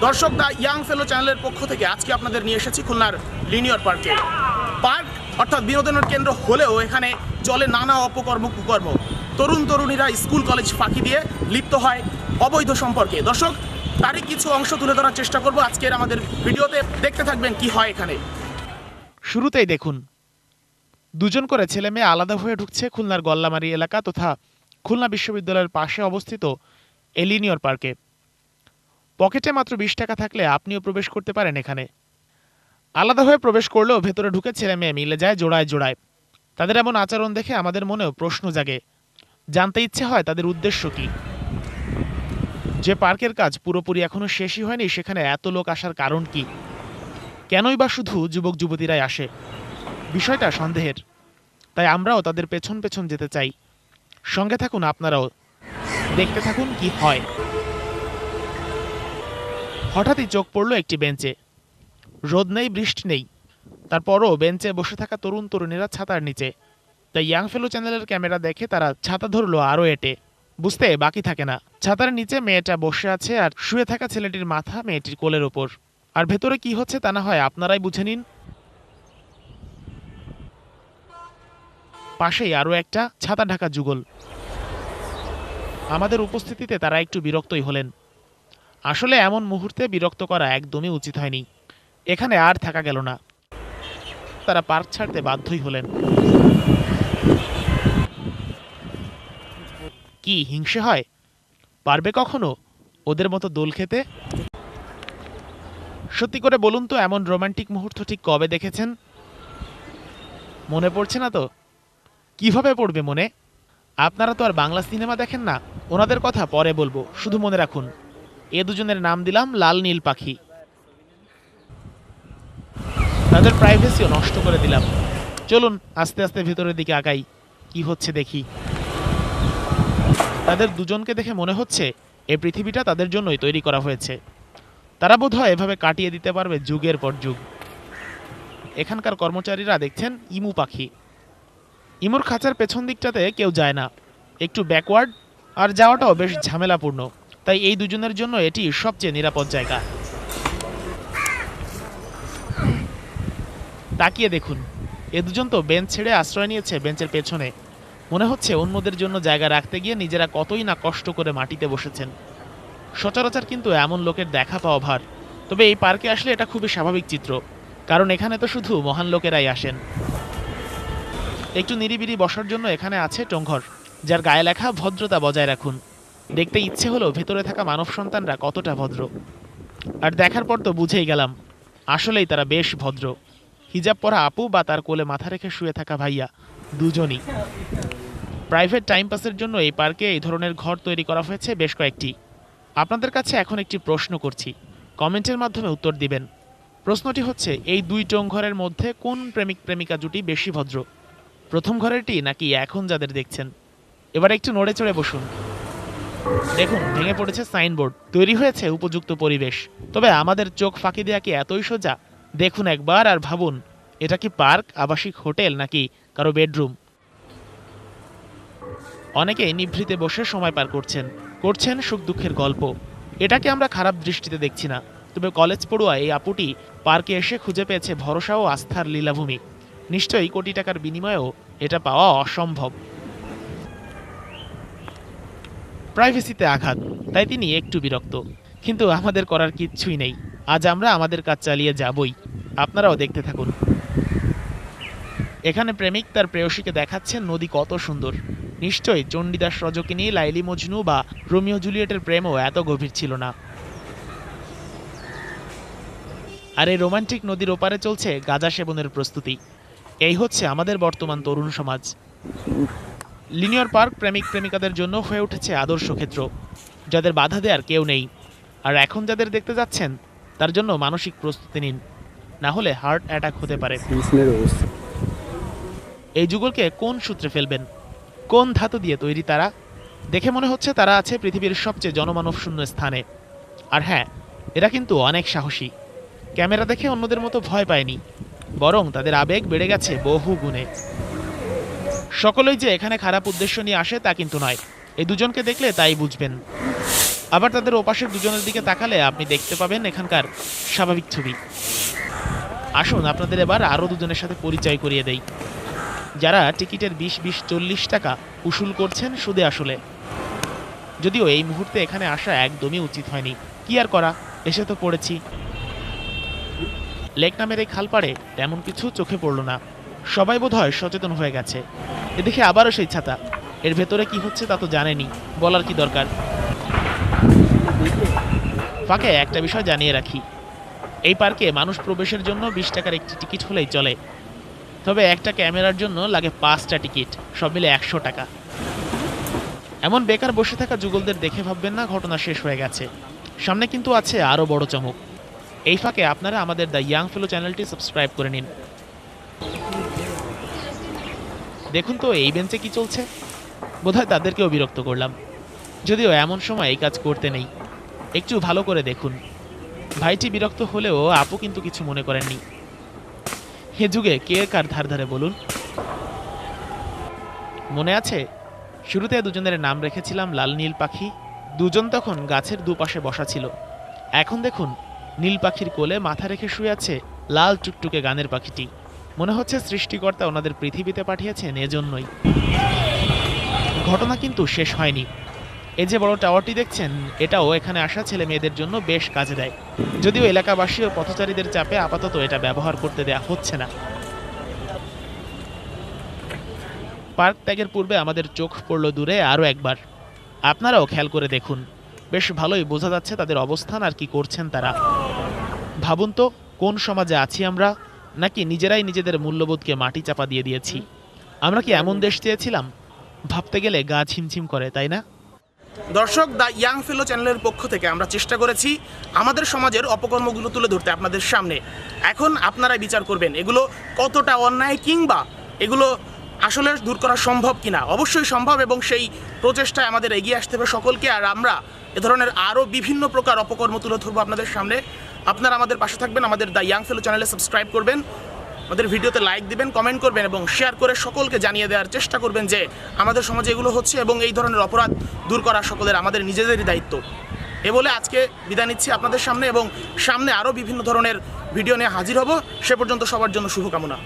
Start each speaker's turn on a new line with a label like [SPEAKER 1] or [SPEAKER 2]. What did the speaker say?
[SPEAKER 1] দর্শক, দা ইয়াং ফেলো চ্যানেলের পক্ষ থেকে আজকে আপনাদের নিয়ে এসেছি খুলনার লিনিয়র পার্কে। পার্ক অর্থাৎ বিনোদনের কেন্দ্র হলেও এখানে চলে নানা অপকর্ম কুকর্ম। তরুণ তরুণীরা স্কুল কলেজ ফাঁকি দিয়ে লিপ্ত হয় অবৈধ সম্পর্কে। দর্শক, তারই কিছু অংশ তুলে ধরার চেষ্টা করব আজকের আমাদের ভিডিওতে। দেখতে থাকবেন কি হয় এখানে।
[SPEAKER 2] শুরুতেই দেখুন, দুজন করে ছেলে মেয়ে আলাদা হয়ে ঢুকছে খুলনার গল্লামারী এলাকা তথা খুলনা বিশ্ববিদ্যালয়ের পাশে অবস্থিত এই লিনিয়র পার্কে। পকেটে মাত্র 20 টাকা থাকলে আপনিও প্রবেশ করতে পারেন এখানে। আলাদা হয়ে প্রবেশ করলেও ভেতরে ঢুকে ছেলে মেয়ে মিলে যায় জোড়ায় জোড়ায়। তাদের এমন আচরণ দেখে আমাদের মনেও প্রশ্ন জাগে, জানতে ইচ্ছে হয় তাদের উদ্দেশ্য কি। যে পার্কের কাজ পুরোপুরি এখনো শেষই হয়নি, সেখানে এত লোক আসার কারণ কি? কেনই বা শুধু যুবক যুবতীরাই আসে? বিষয়টা সন্দেহের। তাই আমরাও তাদের পেছন পেছন যেতে চাই। সঙ্গে থাকুন আপনারাও, দেখতে থাকুন কি হয়। হঠাৎই চোখ পড়ল একটি বেঞ্চে। রোদ নেই, বৃষ্টি নেই, তারপরও বেঞ্চে বসে থাকা তরুণ তরুণীরা ছাতার নিচে। তাই ইয়াং ফেলো চ্যানেলের ক্যামেরা দেখে তারা ছাতা ধরলো আরও এটে। বুঝতে বাকি থাকে না, ছাতার নিচে মেয়েটা বসে আছে আর শুয়ে থাকা ছেলেটির মাথা মেয়েটির কোলের ওপর। আর ভেতরে কি হচ্ছে তা না হয় আপনারাই বুঝে নিন। পাশেই আরও একটা ছাতা ঢাকা যুগল। আমাদের উপস্থিতিতে তারা একটু বিরক্তই হলেন। আসলে এমন মুহূর্তে বিরক্ত করা একদমই উচিত হয়নি। এখানে আর থাকা গেল না, তারা পার্ক ছাড়তে বাধ্যই হলেন। কি হিংসে হয়? পারবে কখনো ওদের মতো দোল খেতে? সত্যি করে বলুন তো, এমন রোমান্টিক মুহূর্ত ঠিক কবে দেখেছেন? মনে পড়ছে না তো? কিভাবে পড়বে মনে? আপনারা তো আর বাংলা সিনেমা দেখেন না। ওনাদের কথা পরে বলবো, শুধু মনে রাখুন এ দুজনের নাম দিলাম লাল নীল পাখি। তাদের প্রাইভেসিও নষ্ট করে দিলাম। চলুন আস্তে আস্তে ভেতরের দিকে আগাই, কি হচ্ছে দেখি। তাদের দুজনকে দেখে মনে হচ্ছে এই পৃথিবীটা তাদের জন্যই তৈরি করা হয়েছে। তারা বোধহয় এভাবে কাটিয়ে দিতে পারবে যুগের পর যুগ। এখানকার কর্মচারীরা দেখছেন ইমু পাখি। ইমুর খাঁচার পেছন দিকটাতে কেউ যায় না, একটু ব্যাকওয়ার্ড, আর যাওয়াটাও বেশ ঝামেলাপূর্ণ। তাই এই দুজনের জন্য এটি সবচেয়ে নিরাপদ জায়গা। তাকিয়ে দেখুন, এ দুজন তো বেঞ্চ ছেড়ে আশ্রয় নিয়েছে বেঞ্চের পেছনে। মনে হচ্ছে অন্যদের জন্য জায়গা রাখতে গিয়ে নিজেরা কতই না কষ্ট করে মাটিতে বসেছেন। সচরাচর কিন্তু এমন লোকের দেখা পাওয়া ভার। তবে এই পার্কে আসলে এটা খুবই স্বাভাবিক চিত্র, কারণ এখানে তো শুধু মহান লোকেরাই আসেন। একটু নিরিবিলি বসার জন্য এখানে আছে টংঘর, যার গায়ে লেখা ভদ্রতা বজায় রাখুন। দেখতে ইচ্ছে হলো ভেতরে থাকা মানব সন্তানরা কতটা ভদ্র। আর দেখার পর তো বুঝেই গেলাম, আসলেই তারা বেশ ভদ্র। হিজাব পরা আপু বা তার কোলে মাথা রেখে শুয়ে থাকা ভাইয়া, দুজনই। প্রাইভেট টাইম পাসের জন্য এই পার্কে এই ধরনের ঘর তৈরি করা হয়েছে বেশ কয়েকটি। আপনাদের কাছে এখন একটি প্রশ্ন করছি, কমেন্টের মাধ্যমে উত্তর দিবেন। প্রশ্নটি হচ্ছে, এই দুই টংঘরের মধ্যে কোন প্রেমিক প্রেমিকা জুটি বেশি ভদ্র? প্রথম ঘরেরটি নাকি এখন যাদের দেখছেন? এবার একটু নড়ে চড়ে বসুন। দেখুন, ভেঙে পড়েছে সাইনবোর্ড, তৈরি হয়েছে উপযুক্ত পরিবেশ। তবে আমাদের চোখ ফাঁকি দেওয়া কি এতই সোজা? দেখুন একবার আর ভাবুন, এটা কি পার্ক, আবাসিক হোটেল, নাকি কারো বেডরুম? অনেকে নিভৃতে বসে সময় পার করছেন সুখ দুঃখের গল্প। এটাকে আমরা খারাপ দৃষ্টিতে দেখছি না। তবে কলেজ পড়ুয়া এই আপুটি পার্কে এসে খুঁজে পেয়েছে ভরসা ও আস্থার লীলাভূমি। নিশ্চয়ই কোটি টাকার বিনিময়েও এটা পাওয়া অসম্ভব। প্রাইভেসিতে আঘাত, তাই তিনি একটু বিরক্ত। কিন্তু আমাদের করার কিচ্ছুই নেই। আজ আমরা আমাদের কাজ চালিয়ে যাবই। আপনারাও দেখতে থাকুন। এখানে প্রেমিক তার প্রেয়সীকে দেখাচ্ছেন নদী কত সুন্দর। নিশ্চয়ই চণ্ডীদাস রজকিনী, লাইলি মজনু বা রোমিও জুলিয়েটের প্রেমও এত গভীর ছিল না। আর এই রোমান্টিক নদীর ওপারে চলছে গাঁজা সেবনের প্রস্তুতি। এই হচ্ছে আমাদের বর্তমান তরুণ সমাজ। লিনিয়র পার্ক প্রেমিক প্রেমিকাদের জন্য হয়ে উঠেছে আদর্শ ক্ষেত্র, যাদের বাধা দেওয়ার কেউ নেই। আর এখন যাদের দেখতে যাচ্ছেন, তার জন্য মানসিক প্রস্তুতি নিন, না হলে হার্ট অ্যাটাক হতে পারে। এই যুগলকে কোন সূত্রে ফেলবেন? কোন ধাতু দিয়ে তৈরি তারা? দেখে মনে হচ্ছে তারা আছে পৃথিবীর সবচেয়ে জনমানবশূন্য স্থানে। আর হ্যাঁ, এরা কিন্তু অনেক সাহসী। ক্যামেরা দেখে অন্যদের মতো ভয় পায়নি, বরং তাদের আবেগ বেড়ে গেছে বহু গুণে। সকলেই যে এখানে খারাপ উদ্দেশ্য নিয়ে আসে তা কিন্তু নয়। এই দুজনকে দেখলে তাই বুঝবেন। আবার তাদের ওপাশের দুজনের দিকে তাকালে আপনি দেখতে পাবেন এখানকার স্বাভাবিক ছবি। আসুন আপনাদের এবার আরও দুজনের সাথে পরিচয় করিয়ে দেই, যারা টিকিটের 20-40 টাকা উসুল করছেন সুদে আসলে। যদিও এই মুহূর্তে এখানে আসা একদমই উচিত হয়নি, কি আর করা, এসে তো পড়েছি। লেক নামের এই খালপাড়ে তেমন কিছু চোখে পড়ল না, সবাই বোধহয় সচেতন হয়ে গেছে। এদিকে আবারও সেই ছাতা, এর ভেতরে কি হচ্ছে তা তো জানেনি, বলার কি দরকার। ফাঁকে একটা বিষয় জানিয়ে রাখি, এই পার্কে মানুষ প্রবেশের জন্য 20 টাকার একটি টিকিট হলেই চলে, তবে একটা ক্যামেরার জন্য লাগে 5টা টিকিট, সব মিলে 100 টাকা। এমন বেকার বসে থাকা যুগলদের দেখে ভাববেন না ঘটনা শেষ হয়ে গেছে, সামনে কিন্তু আছে আরও বড় চমক। এই ফাঁকে আপনারা আমাদের দ্য ইয়াং ফেলো চ্যানেলটি সাবস্ক্রাইব করে নিন। দেখুন তো এই বেঞ্চে কি চলছে, বোধহয় তাদেরকেও বিরক্ত করলাম, যদিও এমন সময় এই কাজ করতে নেই। একটু ভালো করে দেখুন, ভাইটি বিরক্ত হলেও আপু কিন্তু কিছু মনে করেননি। হে যুগে কে কার ধার ধারে বলুন। মনে আছে শুরুতে দুজনের নাম রেখেছিলাম লাল নীল পাখি, দুজন তখন গাছের দুপাশে বসা ছিল। এখন দেখুন নীল পাখির কোলে মাথা রেখে শুয়ে আছে লাল টুকটুকে গানের পাখিটি। মনে হচ্ছে সৃষ্টিকর্তা ওনাদের পৃথিবীতে পাঠিয়েছেন এজন্যই। ঘটনা কিন্তু শেষ হয়নি, এই যে বড় টাওয়ারটি দেখছেন এটাও এখানে আসা ছেলে মেয়েদের জন্য বেশ কাজে দেয়, যদিও এলাকাবাসী ও পথচারীদের চাপে আপাতত এটা ব্যবহার করতে দেয়া হচ্ছে না। পার্ক ত্যাগের পূর্বে আমাদের চোখ পড়ল দূরে আরও একবার, আপনারাও খেয়াল করে দেখুন, বেশ ভালোই বোঝা যাচ্ছে তাদের অবস্থান আর কি করছেন তারা। ভাবুন তো কোন সমাজে আছি আমরা, নাকি নিজেরাই নিজেদের মূল্যবোধকে মাটি চাপা দিয়ে দিয়েছি। আমরা কি এমন দেশ চেয়েছিলাম? ভাবতে গেলে গা ছিমছিম করে, তাই না?
[SPEAKER 1] দর্শক, দ্য ইয়াং ফেলো চ্যানেলের পক্ষ থেকে আমরা চেষ্টা করেছি আমাদের সমাজের অপকর্মগুলো তুলে ধরতে আপনাদের সামনে। এখন আপনারাই বিচার করবেন এগুলো কতটা অন্যায়, কিংবা এগুলো আসলে দূর করা সম্ভব কিনা। অবশ্যই সম্ভব, এবং সেই প্রচেষ্টায় আমাদের এগিয়ে আসতে হবে সকলকে। আর আমরা এ ধরনের আরও বিভিন্ন প্রকার অপকর্ম তুলে ধরবো আপনাদের সামনে। আপনারা আমাদের পাশে থাকবেন, আমাদের দ্য ইয়াং ফেলো চ্যানেলে সাবস্ক্রাইব করবেন, আমাদের ভিডিওতে লাইক দিবেন, কমেন্ট করবেন এবং শেয়ার করে সকলকে জানিয়ে দেওয়ার চেষ্টা করবেন যে আমাদের সমাজে এগুলো হচ্ছে এবং এই ধরনের অপরাধ দূর করা সকলের আমাদের নিজেদেরই দায়িত্ব। এ বলে আজকে বিদায় নিচ্ছি আপনাদের সামনে, এবং সামনে আরও বিভিন্ন ধরনের ভিডিও নিয়ে হাজির হব। সে পর্যন্ত সবার জন্য শুভকামনা।